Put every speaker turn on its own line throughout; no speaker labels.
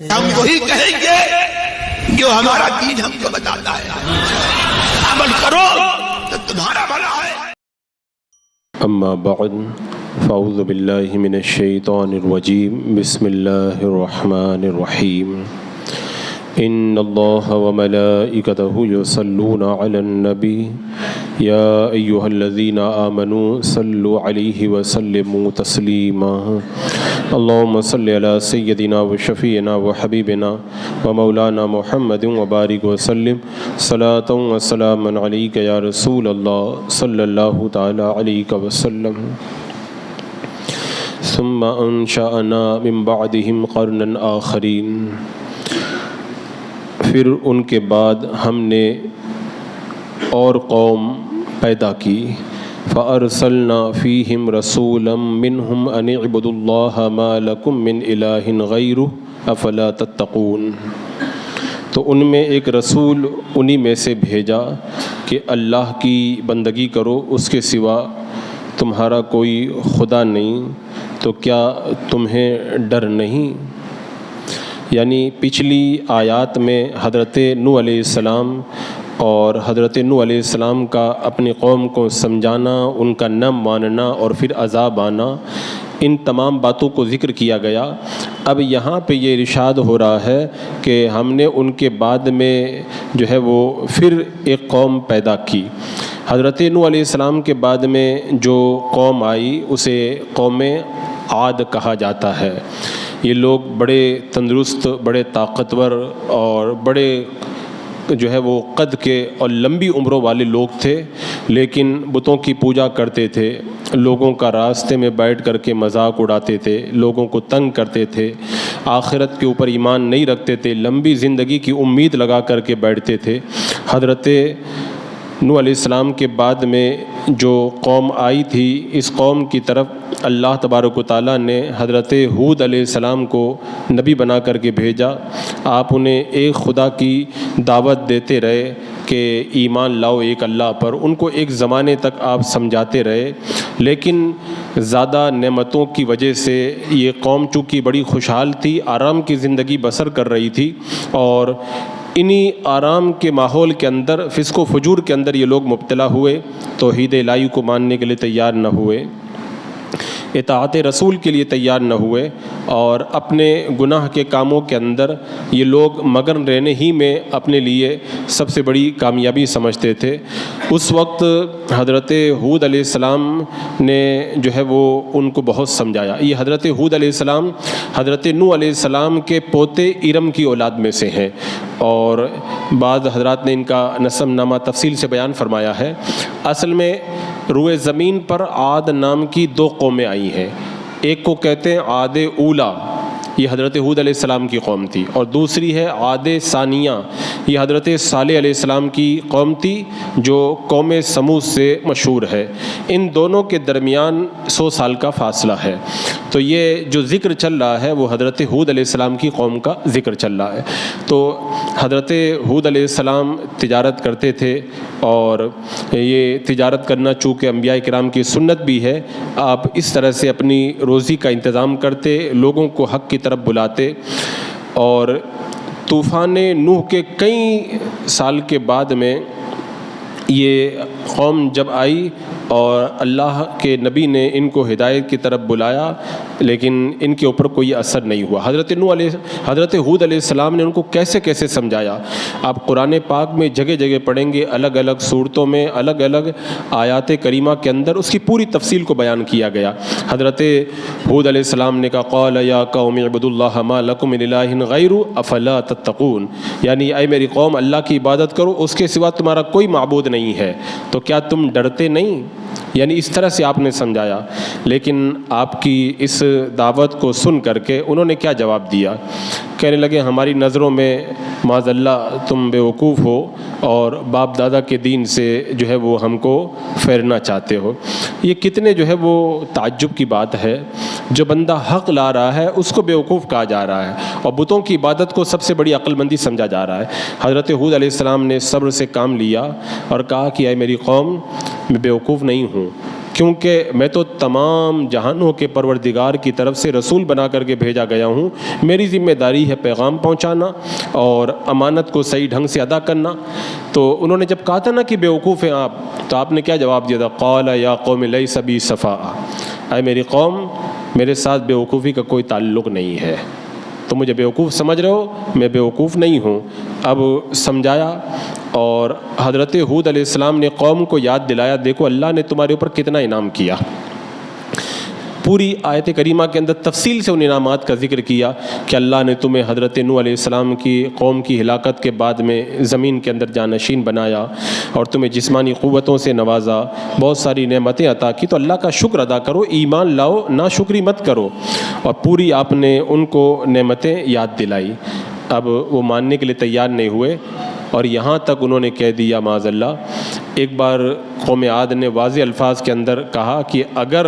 ہم وہی کہیں گے جو ہمارا دین ہم کو بتاتا ہے، عمل کرو تو تمہارا بھلا ہے۔
اما بعد فاعوذ باللہ من الشیطان الرجیم، بسم اللہ الرحمن الرحیم۔ ان اللہ وملائکتہ یصلون علی النبی یا ایہا الذین آمنوا صلوا علیہ وسلموا تسلیما۔ اللہم صل علی سیدنا وشفیعنا وحبیبنا ومولانا محمد وبارک وسلم صلاۃ وسلاما علیک یا رسول اللہ صلی اللہ تعالی علیہ وسلم۔ ثم انشأنا من بعدہم قرنا آخرین، پھر ان کے بعد ہم نے اور قوم پیدا کی۔ فَأَرْسَلْنَا فِيهِمْ رَسُولًا مِّنْهُمْ أَنِ اعْبُدُوا اللَّهَ مَا لَكُم مِّنْ إِلَٰهٍ غَيْرُهُ أَفَلَا تَتَّقُونَ، تو ان میں ایک رسول انہی میں سے بھیجا کہ اللہ کی بندگی کرو، اس کے سوا تمہارا کوئی خدا نہیں، تو کیا تمہیں ڈر نہیں؟ یعنی پچھلی آیات میں حضرت نوح علیہ السلام اور حضرت نوح علیہ السلام کا اپنی قوم کو سمجھانا، ان کا نہ ماننا اور پھر عذاب آنا، ان تمام باتوں کو ذکر کیا گیا۔ اب یہاں پہ یہ ارشاد ہو رہا ہے کہ ہم نے ان کے بعد میں جو ہے وہ پھر ایک قوم پیدا کی۔ حضرت نوح علیہ السلام کے بعد میں جو قوم آئی اسے قوم عاد کہا جاتا ہے۔ یہ لوگ بڑے تندرست، بڑے طاقتور اور بڑے جو ہے وہ قد کے اور لمبی عمروں والے لوگ تھے، لیکن بتوں کی پوجا کرتے تھے، لوگوں کا راستے میں بیٹھ کر کے مذاق اڑاتے تھے، لوگوں کو تنگ کرتے تھے، آخرت کے اوپر ایمان نہیں رکھتے تھے، لمبی زندگی کی امید لگا کر کے بیٹھتے تھے۔ حضرت نوح علیہ السلام کے بعد میں جو قوم آئی تھی، اس قوم کی طرف اللہ تبارک و تعالیٰ نے حضرت ہود علیہ السلام کو نبی بنا کر کے بھیجا۔ آپ انہیں ایک خدا کی دعوت دیتے رہے کہ ایمان لاؤ ایک اللہ پر، ان کو ایک زمانے تک آپ سمجھاتے رہے، لیکن زیادہ نعمتوں کی وجہ سے یہ قوم چونکہ بڑی خوشحال تھی، آرام کی زندگی بسر کر رہی تھی، اور انہی آرام کے ماحول کے اندر، فسق و فجور کے اندر یہ لوگ مبتلا ہوئے، توحید الہی کو ماننے کے لیے تیار نہ ہوئے، اطاعت رسول کے لیے تیار نہ ہوئے، اور اپنے گناہ کے کاموں کے اندر یہ لوگ مگن رہنے ہی میں اپنے لیے سب سے بڑی کامیابی سمجھتے تھے۔ اس وقت حضرت ہود علیہ السلام نے جو ہے وہ ان کو بہت سمجھایا۔ یہ حضرت ہود علیہ السلام حضرت نوح علیہ السلام کے پوتے ارم کی اولاد میں سے ہیں، اور بعض حضرات نے ان کا نسب نامہ تفصیل سے بیان فرمایا ہے۔ اصل میں روئے زمین پر عاد نام کی دو قومیں آئی ہیں، ایک کو کہتے ہیں عاد اولا، یہ حضرت ہود علیہ السلام کی قوم تھی، اور دوسری ہے عاد ثانیہ، یہ حضرت صالح علیہ السلام کی قوم تھی جو قوم سمود سے مشہور ہے۔ ان دونوں کے درمیان 100 سال کا فاصلہ ہے، تو یہ جو ذکر چل رہا ہے وہ حضرت ہود علیہ السلام کی قوم کا ذکر چل رہا ہے۔ تو حضرت ہود علیہ السلام تجارت کرتے تھے، اور یہ تجارت کرنا چونکہ انبیاء کرام کی سنت بھی ہے، آپ اس طرح سے اپنی روزی کا انتظام کرتے، لوگوں کو حق کی طرف بلاتے۔ اور طوفان نوح کے کئی سال کے بعد میں یہ قوم جب آئی اور اللہ کے نبی نے ان کو ہدایت کی طرف بلایا، لیکن ان کے اوپر کوئی اثر نہیں ہوا۔ حضرت ہود علیہ السلام نے ان کو کیسے کیسے سمجھایا، آپ قرآن پاک میں جگہ جگہ پڑھیں گے، الگ الگ صورتوں میں الگ الگ آیات کریمہ کے اندر اس کی پوری تفصیل کو بیان کیا گیا۔ حضرت ہود علیہ السلام نے کہا قال یا قوم اعبدوا اللہ ما لکم من الہ غیرہ افلا تتقون، یعنی اے میری قوم اللہ کی عبادت کرو، اس کے سوا تمہارا کوئی معبود نہیں ہے، تو کیا تم ڈرتے نہیں؟ یعنی اس طرح سے آپ نے سمجھایا۔ لیکن آپ کی اس دعوت کو سن کر کے انہوں نے کیا جواب دیا؟ کہنے لگے ہماری نظروں میں معاذ اللہ تم بیوقوف ہو، اور باپ دادا کے دین سے جو ہے وہ ہم کو پھیرنا چاہتے ہو۔ یہ کتنے جو ہے وہ تعجب کی بات ہے، جو بندہ حق لا رہا ہے اس کو بیوقوف کہا جا رہا ہے، اور بتوں کی عبادت کو سب سے بڑی عقل مندی سمجھا جا رہا ہے۔ حضرت ہود علیہ السلام نے صبر سے کام لیا اور کہا کہ اے میری قوم، میں بیوقوف نہیں ہوں، کیونکہ میں تو تمام جہانوں کے پروردگار کی طرف سے رسول بنا کر کے بھیجا گیا ہوں، میری ذمہ داری ہے پیغام پہنچانا اور امانت کو صحیح ڈھنگ سے ادا کرنا۔ تو انہوں نے جب کہا تھا نا کہ بیوقوف ہیں آپ، تو آپ نے کیا جواب دیا تھا؟ قال یا قوم لیس بی صفاء، اے میری قوم، میرے ساتھ بیوقوفی کا کوئی تعلق نہیں ہے، تو مجھے بیوقوف سمجھ رہے ہو، میں بیوقوف نہیں ہوں۔ اب سمجھایا، اور حضرت ہود علیہ السلام نے قوم کو یاد دلایا، دیکھو اللہ نے تمہارے اوپر کتنا انعام کیا۔ پوری آیت کریمہ کے اندر تفصیل سے ان انعامات کا ذکر کیا کہ اللہ نے تمہیں حضرت نوح علیہ السلام کی قوم کی ہلاکت کے بعد میں زمین کے اندر جانشین بنایا اور تمہیں جسمانی قوتوں سے نوازا، بہت ساری نعمتیں عطا کی، تو اللہ کا شکر ادا کرو، ایمان لاؤ، ناشکری مت کرو۔ اور پوری آپ نے ان کو نعمتیں یاد دلائی۔ اب وہ ماننے کے لیے تیار نہیں ہوئے، اور یہاں تک انہوں نے کہہ دیا معاذ اللہ، ایک بار قوم عاد نے واضح الفاظ کے اندر کہا کہ اگر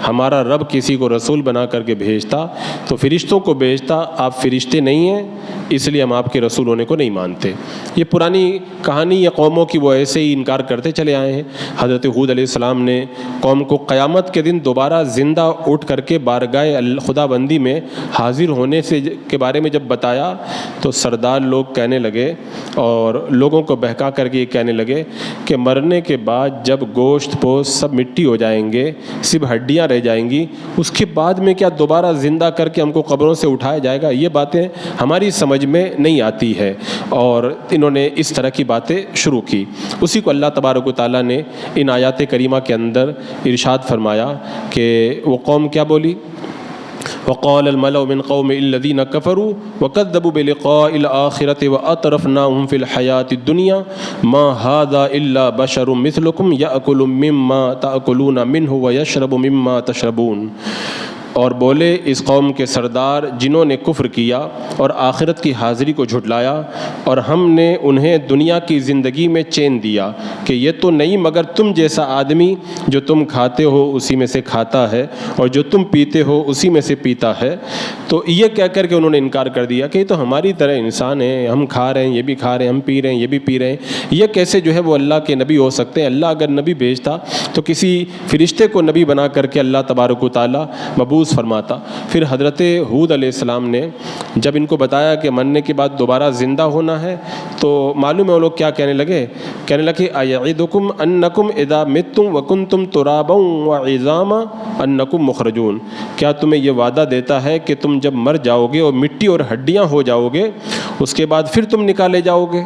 ہمارا رب کسی کو رسول بنا کر کے بھیجتا تو فرشتوں کو بھیجتا، آپ فرشتے نہیں ہیں اس لیے ہم آپ کے رسول ہونے کو نہیں مانتے۔ یہ پرانی کہانی یہ قوموں کی، وہ ایسے ہی انکار کرتے چلے آئے ہیں۔ حضرت ہود علیہ السلام نے قوم کو قیامت کے دن دوبارہ زندہ اٹھ کر کے بارگاہ خدا بندی میں حاضر ہونے سے کے بارے میں جب بتایا تو سردار لوگ کہنے لگے اور لوگوں کو بہکا کر کے یہ کہنے لگے کہ مرنے کے بعد جب گوشت پوست سب مٹی ہو جائیں گے، صرف ہڈیاں رہ جائیں گی، اس کے بعد میں کیا دوبارہ زندہ کر کے ہم کو قبروں سے اٹھایا جائے گا؟ یہ باتیں ہماری سمجھ میں نہیں آتی ہے۔ اور انہوں نے اس طرح کی باتیں شروع کی۔ اسی کو اللہ تبارک و تعالیٰ نے ان آیات کریمہ کے اندر ارشاد فرمایا کہ وہ قوم کیا بولی؟ وقال الملأ من قوم الذين كفروا وكذبوا بلقاء الآخرة وأترفناهم في الحياة الدنيا ما هذا إلا بشر مثلكم يأكل مما تأكلون منه ويشرب مما تشربون۔ اور بولے اس قوم کے سردار جنہوں نے کفر کیا اور آخرت کی حاضری کو جھٹلایا، اور ہم نے انہیں دنیا کی زندگی میں چین دیا کہ یہ تو نہیں مگر تم جیسا آدمی، جو تم کھاتے ہو اسی میں سے کھاتا ہے اور جو تم پیتے ہو اسی میں سے پیتا ہے۔ تو یہ کہہ کر کے انہوں نے انکار کر دیا کہ یہ تو ہماری طرح انسان ہیں، ہم کھا رہے ہیں یہ بھی کھا رہے ہیں، ہم پی رہے ہیں یہ بھی پی رہے ہیں، یہ کیسے جو ہے وہ اللہ کے نبی ہو سکتے ہیں؟ اللہ اگر نبی بھیجتا تو کسی فرشتے کو نبی بنا کر کے اللہ تبارک و تعالیٰ مبعوث فرماتا۔ پھر حضرت ہود علیہ السلام نے جب ان کو بتایا کہ مرنے کے بعد دوبارہ زندہ ہونا ہے تو معلوم ہے وہ لوگ کیا کہنے لگے ایعدکم انکم اذا متم وکنتم ترابا وعظاما انکم مخرجون، کیا تمہیں یہ وعدہ دیتا ہے کہ تم جب مر جاؤ گے اور مٹی اور ہڈیاں ہو جاؤ گے اس کے بعد پھر تم نکالے جاؤ گے؟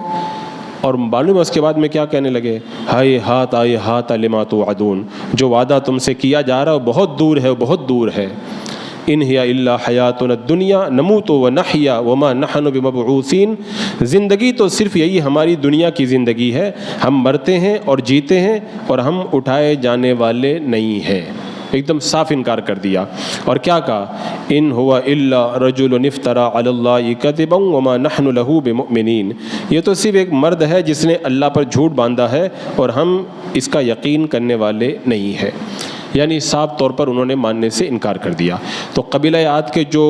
اور معلوم ہے اس کے بعد میں کیا کہنے لگے؟ ہائے ہاتھ لما توعدون، جو وعدہ تم سے کیا جا رہا ہے وہ بہت دور ہے، وہ بہت دور ہے۔ ان ہی الا حیاتنا الدنیا نموت ونحیا وما نحن بمبعوثین، زندگی تو صرف یہی ہماری دنیا کی زندگی ہے، ہم مرتے ہیں اور جیتے ہیں اور ہم اٹھائے جانے والے نہیں ہیں۔ ایک دم صاف انکار کر دیا۔ اور کیا کہا؟ ان ہوا الا رجل افترى علی اللہ کذبا وما نحن له بمؤمنین، یہ تو صرف ایک مرد ہے جس نے اللہ پر جھوٹ باندھا ہے اور ہم اس کا یقین کرنے والے نہیں ہیں۔ یعنی صاف طور پر انہوں نے ماننے سے انکار کر دیا۔ تو قبیلہ عاد کے جو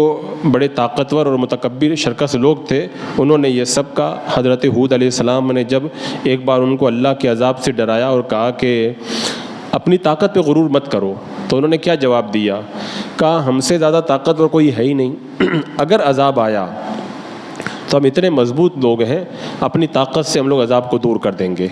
بڑے طاقتور اور متکبر شرکس لوگ تھے انہوں نے یہ سب کا حضرت ہود علیہ السلام نے جب ایک بار ان کو اللہ کے عذاب سے ڈرایا اور کہا کہ اپنی طاقت پہ غرور مت کرو، تو انہوں نے کیا جواب دیا؟ کہا ہم سے زیادہ طاقتور کوئی ہے ہی نہیں، اگر عذاب آیا تو ہم اتنے مضبوط لوگ ہیں اپنی طاقت سے ہم لوگ عذاب کو دور کر دیں گے۔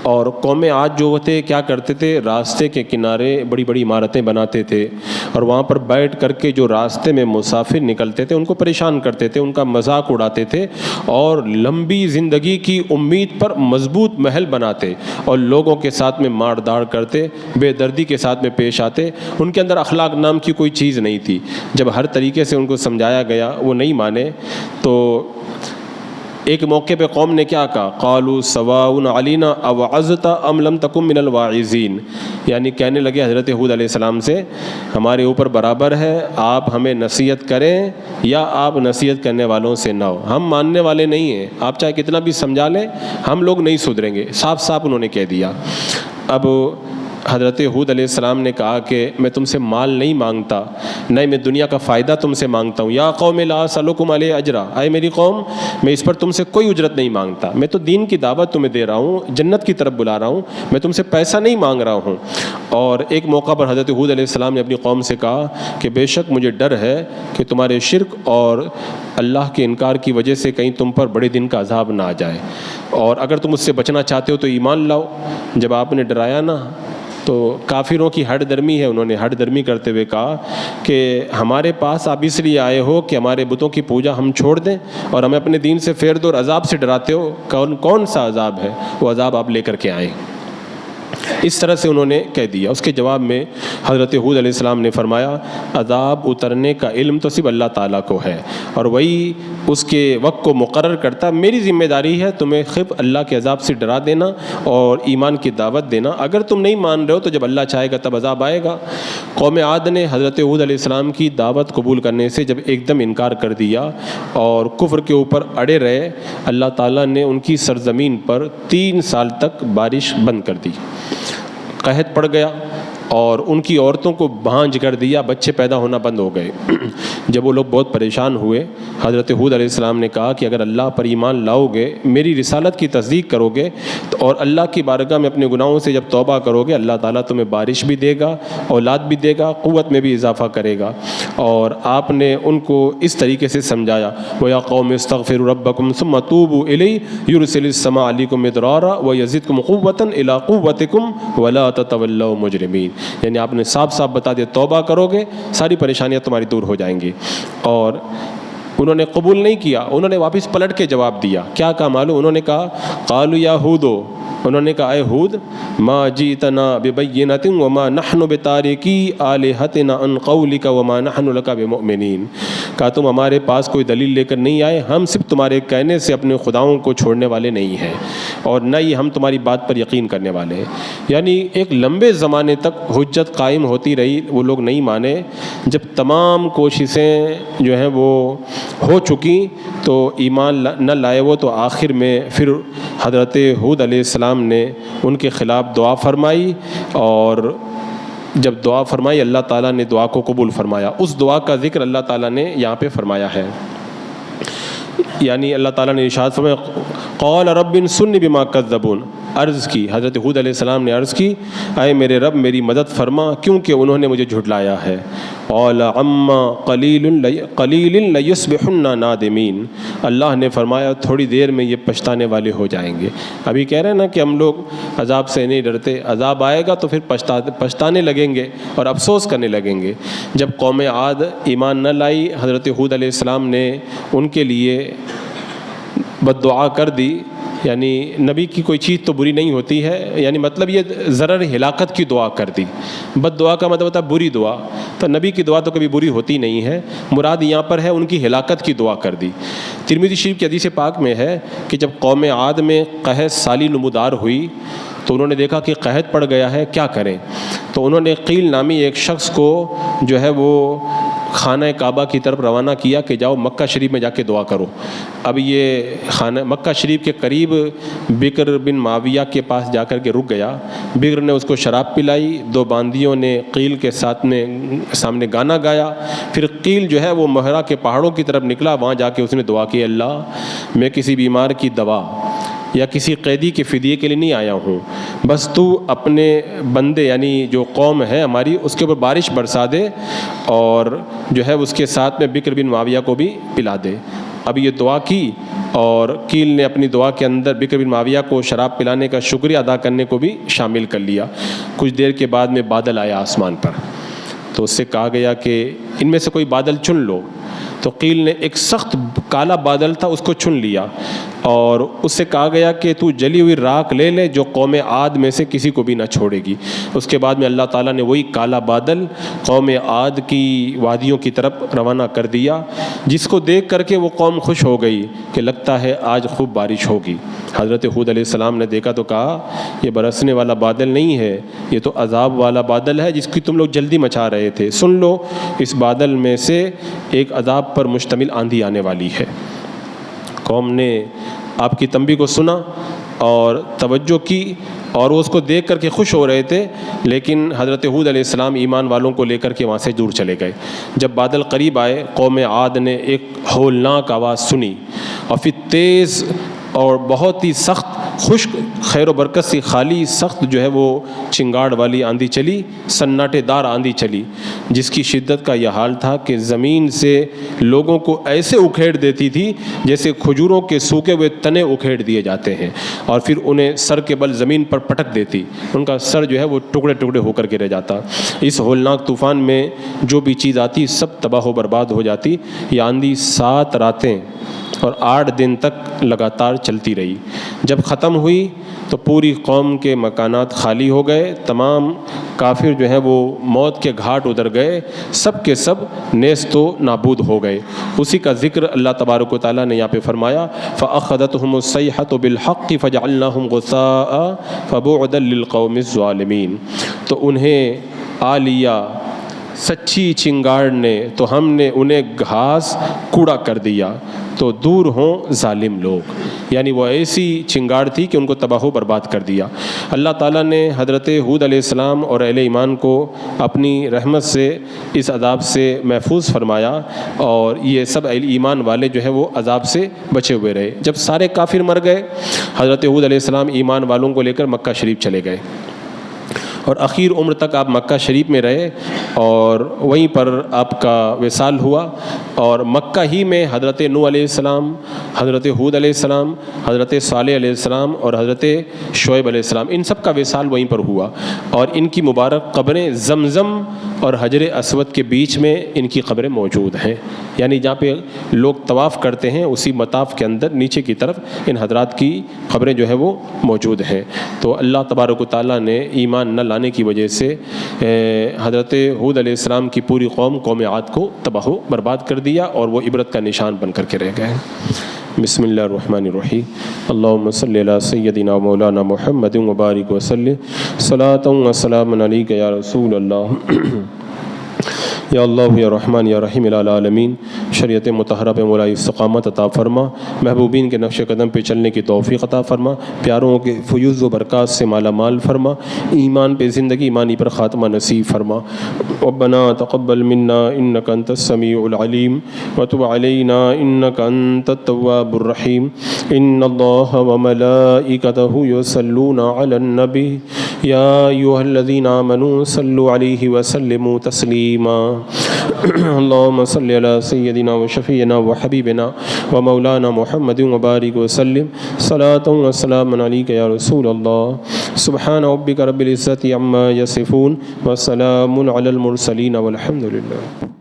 اور قوم عاد جو تھے کیا کرتے تھے؟ راستے کے کنارے بڑی بڑی عمارتیں بناتے تھے اور وہاں پر بیٹھ کر کے جو راستے میں مسافر نکلتے تھے ان کو پریشان کرتے تھے، ان کا مذاق اڑاتے تھے اور لمبی زندگی کی امید پر مضبوط محل بناتے اور لوگوں کے ساتھ میں مار داڑ کرتے، بے دردی کے ساتھ میں پیش آتے۔ ان کے اندر اخلاق نام کی کوئی چیز نہیں تھی۔ جب ہر طریقے سے ان کو سمجھایا گیا وہ نہیں مانے، تو ایک موقع پہ قوم نے کیا کہا؟ قالوا سواء علینا اوعظت ام لم تکن من الواعظین، یعنی کہنے لگے حضرت ہود علیہ السلام سے ہمارے اوپر برابر ہے، آپ ہمیں نصیحت کریں یا آپ نصیحت کرنے والوں سے نہ ہو، ہم ماننے والے نہیں ہیں، آپ چاہے کتنا بھی سمجھا لیں ہم لوگ نہیں سدھریں گے، صاف صاف انہوں نے کہہ دیا۔ اب حضرت ہود علیہ السلام نے کہا کہ میں تم سے مال نہیں مانگتا، نہ میں دنیا کا فائدہ تم سے مانگتا ہوں. یا قوم لا اسألکم علیہ اجرا، اے میری قوم میں اس پر تم سے کوئی اجرت نہیں مانگتا، میں تو دین کی دعوت تمہیں دے رہا ہوں، جنت کی طرف بلا رہا ہوں، میں تم سے پیسہ نہیں مانگ رہا ہوں. اور ایک موقع پر حضرت ہود علیہ السلام نے اپنی قوم سے کہا کہ بے شک مجھے ڈر ہے کہ تمہارے شرک اور اللہ کے انکار کی وجہ سے کہیں تم پر بڑے دن کا عذاب نہ آ جائے، اور اگر تم اس سے بچنا چاہتے ہو تو ایمان لاؤ. جب آپ نے ڈرایا نا تو کافروں کی ہٹ درمی ہے، انہوں نے ہٹ درمی کرتے ہوئے کہا کہ ہمارے پاس آپ اس لیے آئے ہو کہ ہمارے بتوں کی پوجا ہم چھوڑ دیں اور ہمیں اپنے دین سے پھیر دو اور عذاب سے ڈراتے ہو. کون سا عذاب ہے؟ وہ عذاب آپ لے کر کے آئیں. اس طرح سے انہوں نے کہہ دیا. اس کے جواب میں حضرت ہود علیہ السلام نے فرمایا عذاب اترنے کا علم تو صرف اللہ تعالیٰ کو ہے اور وہی اس کے وقت کو مقرر کرتا. میری ذمہ داری ہے تمہیں خود اللہ کے عذاب سے ڈرا دینا اور ایمان کی دعوت دینا. اگر تم نہیں مان رہے ہو تو جب اللہ چاہے گا تب عذاب آئے گا. قوم عاد نے حضرت ہود علیہ السلام کی دعوت قبول کرنے سے جب ایک دم انکار کر دیا اور کفر کے اوپر اڑے رہے، اللہ تعالیٰ نے ان کی سرزمین پر 3 سال تک بارش بند کر دی. قحط پڑ گیا اور ان کی عورتوں کو بھانج کر دیا، بچے پیدا ہونا بند ہو گئے. جب وہ لوگ بہت پریشان ہوئے، حضرت ہود علیہ السلام نے کہا کہ اگر اللہ پر ایمان لاؤ گے، میری رسالت کی تصدیق کرو گے اور اللہ کی بارگاہ میں اپنے گناہوں سے جب توبہ کرو گے، اللہ تعالیٰ تمہیں بارش بھی دے گا، اولاد بھی دے گا، قوت میں بھی اضافہ کرے گا. اور آپ نے ان کو اس طریقے سے سمجھایا وَيَا قَوْمِ اسْتَغْفِرُوا رَبَّكُمْ ثُمَّ تُوبُوا إِلَيْهِ يُرْسِلِ السَّمَاءَ عَلَيْكُمْ مِدْرَارًا وَيَزِدْكُمْ قُوَّةً إِلَىٰ قُوَّتِكُمْ وَلَا تَتَوَلَّوْا مُجْرِمِينَ. یعنی آپ نے صاف صاف بتا دیا توبہ کرو گے ساری پریشانیاں تمہاری دور ہو جائیں گی. اور انہوں نے قبول نہیں کیا، انہوں نے واپس پلٹ کے جواب دیا. کیا کہا معلوم؟ انہوں نے کہا قالوا یا ہودو، انہوں نے کہا اے ہود ما جئتنا ببینۃ وما نحن بتارکی آلہتنا عن قولک وما نحن لک بمؤمنین. کہا تم ہمارے پاس کوئی دلیل لے کر نہیں آئے، ہم صرف تمہارے کہنے سے اپنے خداؤں کو چھوڑنے والے نہیں ہیں اور نہ ہی ہم تمہاری بات پر یقین کرنے والے ہیں. یعنی ایک لمبے زمانے تک حجت قائم ہوتی رہی، وہ لوگ نہیں مانے. جب تمام کوششیں جو ہیں وہ ہو چکی تو ایمان نہ لائے وہ، تو آخر میں پھر حضرت ہود علیہ السلام نے ان کے خلاف دعا فرمائی، اور جب دعا فرمائی اللہ تعالیٰ نے دعا کو قبول فرمایا. اس دعا کا ذکر اللہ تعالیٰ نے یہاں پہ فرمایا ہے. یعنی اللہ تعالیٰ نے ارشاد فرمایا قال رب انصرنی بما کذبون. عرض کی حضرت ہود علیہ السلام نے عرض کی اے میرے رب میری مدد فرما کیونکہ انہوں نے مجھے جھٹلایا ہے. قال عما قلیل لیصبحن نادمین. اللہ نے فرمایا تھوڑی دیر میں یہ پچھتانے والے ہو جائیں گے. ابھی کہہ رہے ہیں نا کہ ہم لوگ عذاب سے نہیں ڈرتے، عذاب آئے گا تو پھر پچھتانے لگیں گے اور افسوس کرنے لگیں گے. جب قوم عاد ایمان نہ لائی، حضرت ہود علیہ السلام نے ان کے لیے بد دعا کر دی. یعنی نبی کی کوئی چیز تو بری نہیں ہوتی ہے، یعنی مطلب یہ ضرر ہلاکت کی دعا کر دی. بد دعا کا مطلب ہوتا ہے بری دعا، تو نبی کی دعا تو کبھی بری ہوتی نہیں ہے. مراد یہاں پر ہے ان کی ہلاکت کی دعا کر دی. ترمذی شریف کی حدیث پاک میں ہے کہ جب قوم عاد میں قحط سالی نمودار ہوئی تو انہوں نے دیکھا کہ قحط پڑ گیا ہے، کیا کریں؟ تو انہوں نے قیل نامی ایک شخص کو جو ہے وہ خانہ کعبہ کی طرف روانہ کیا کہ جاؤ مکہ شریف میں جا کے دعا کرو. اب یہ خانہ مکہ شریف کے قریب بکر بن معاویہ کے پاس جا کر کے رک گیا. بکر نے اس کو شراب پلائی، 2 باندیوں نے قیل کے ساتھ میں سامنے گانا گایا. پھر قیل جو ہے وہ مہرا کے پہاڑوں کی طرف نکلا، وہاں جا کے اس نے دعا کی اللہ میں کسی بیمار کی دوا یا کسی قیدی کے فدیے کے لیے نہیں آیا ہوں، بس تو اپنے بندے یعنی جو قوم ہے ہماری اس کے اوپر بارش برسا دے اور جو ہے اس کے ساتھ میں بکر بن معاویہ کو بھی پلا دے. اب یہ دعا کی اور قیل نے اپنی دعا کے اندر بکر بن معاویہ کو شراب پلانے کا شکریہ ادا کرنے کو بھی شامل کر لیا. کچھ دیر کے بعد میں بادل آیا آسمان پر، تو اس سے کہا گیا کہ ان میں سے کوئی بادل چن لو. تو قیل نے ایک سخت کالا بادل تھا اس کو چن لیا اور اس سے کہا گیا کہ تو جلی ہوئی راکھ لے لے جو قوم عاد میں سے کسی کو بھی نہ چھوڑے گی. اس کے بعد میں اللہ تعالیٰ نے وہی کالا بادل قوم عاد کی وادیوں کی طرف روانہ کر دیا، جس کو دیکھ کر کے وہ قوم خوش ہو گئی کہ لگتا ہے آج خوب بارش ہوگی. حضرت ہود علیہ السلام نے دیکھا تو کہا یہ برسنے والا بادل نہیں ہے، یہ تو عذاب والا بادل ہے جس کی تم لوگ جلدی مچا رہے تھے. سن لو اس بادل میں سے ایک عذاب پر مشتمل آندھی آنے والی ہے. قوم نے آپ کی تنبیہ کو سنا اور توجہ کی اور وہ اس کو دیکھ کر کے خوش ہو رہے تھے، لیکن حضرت ہود علیہ السلام ایمان والوں کو لے کر کے وہاں سے دور چلے گئے۔ جب بادل قریب آئے، قوم عاد نے ایک ہولناک آواز سنی، اور پھر تیز اور بہت ہی سخت، خشک، خیر و برکت سے خالی سخت جو ہے وہ چنگاڑ والی آندھی چلی، سناٹے دار آندھی چلی، جس کی شدت کا یہ حال تھا کہ زمین سے لوگوں کو ایسے اکھیڑ دیتی تھی جیسے کھجوروں کے سوکھے ہوئے تنے اکھیڑ دیے جاتے ہیں، اور پھر انہیں سر کے بل زمین پر پٹک دیتی، ان کا سر جو ہے وہ ٹکڑے ٹکڑے ہو کر کے رہ جاتا۔ اس ہولناک طوفان میں جو بھی چیز آتی سب تباہ و برباد ہو جاتی۔ یہ آندھی 7 راتیں اور 8 دن تک لگاتار چلتی رہی۔ جب ختم ہوئی تو پوری قوم کے مکانات خالی ہو گئے، تمام کافر جو ہیں وہ موت کے گھاٹ اتر گئے، سب کے سب نیست و نابود ہو گئے۔ اسی کا ذکر اللہ تبارک و تعالیٰ نے یہاں پہ فرمایا، فَأَخَذَتْهُمُ الصَّيْحَةُ بِالْحَقِّ فَجَعَلْنَاهُمْ غُثَاءً فَبُعْدًا لِلْقَوْمِ الظَّالِمِينَ۔ تو انہیں آ لیا سچی چنگاڑ نے، تو ہم نے انہیں گھاس کوڑا کر دیا، تو دور ہوں ظالم لوگ۔ یعنی وہ ایسی چنگاڑ تھی کہ ان کو تباہ و برباد کر دیا۔ اللہ تعالیٰ نے حضرت ہود علیہ السلام اور اہل ایمان کو اپنی رحمت سے اس عذاب سے محفوظ فرمایا، اور یہ سب اہل ایمان والے جو ہے وہ عذاب سے بچے ہوئے رہے۔ جب سارے کافر مر گئے، حضرت ہود علیہ السلام ایمان والوں کو لے کر مکہ شریف چلے گئے، اور اخیر عمر تک آپ مکہ شریف میں رہے، اور وہیں پر آپ کا وصال ہوا۔ اور مکہ ہی میں حضرت نوح علیہ السلام، حضرت ہود علیہ السلام، حضرت صالح علیہ السلام اور حضرت شعیب علیہ السلام، ان سب کا وصال وہیں پر ہوا، اور ان کی مبارک قبریں زمزم اور حجر اسود کے بیچ میں ان کی قبریں موجود ہیں۔ یعنی جہاں پہ لوگ طواف کرتے ہیں اسی مطاف کے اندر نیچے کی طرف ان حضرات کی قبریں جو ہے وہ موجود ہیں۔ تو اللہ تبارک و تعالیٰ نے ایمان نہ لانے کی وجہ سے حضرت ہود علیہ السلام کی پوری قوم عاد کو تباہ و برباد کر دیا، اور وہ عبرت کا نشان بن کر کے رہ گئے۔ بسم اللہ الرحمن الرحیم، اللہم صلی علی سیدنا مولانا محمد وبارک وسلم، صلاۃ و سلام علیک یا رسول اللہ۔ یا اللہ یا رحمان یا رحیم العالمین، شریعت مطہرہ پہ مولا استقامت عطا فرما، محبوبین کے نقش قدم پہ چلنے کی توفیق عطا فرما، پیاروں کے فیوز و برکات سے مالا مال فرما، ایمان پہ زندگی، ایمانی پر خاتمہ نصیب فرما۔ ربنا تقبل منا انک انت السمیع العلیم وتب علینا انک انت التواب الرحیم۔ ان اللہ وملائکتہ یصلون علی النبی یا ایھا الذین آمنوا صلوا علیہ وسلموا تسلیما۔ اللہم صلی علی سیدنا و شفیعنا و حبیبنا و مولانا محمد وبارک وسلم، صلاۃ و سلام علیک یا رسول اللہ۔ سبحان ربک رب العزۃ عما یصفون وسلام علی المرسلین والحمد للہ۔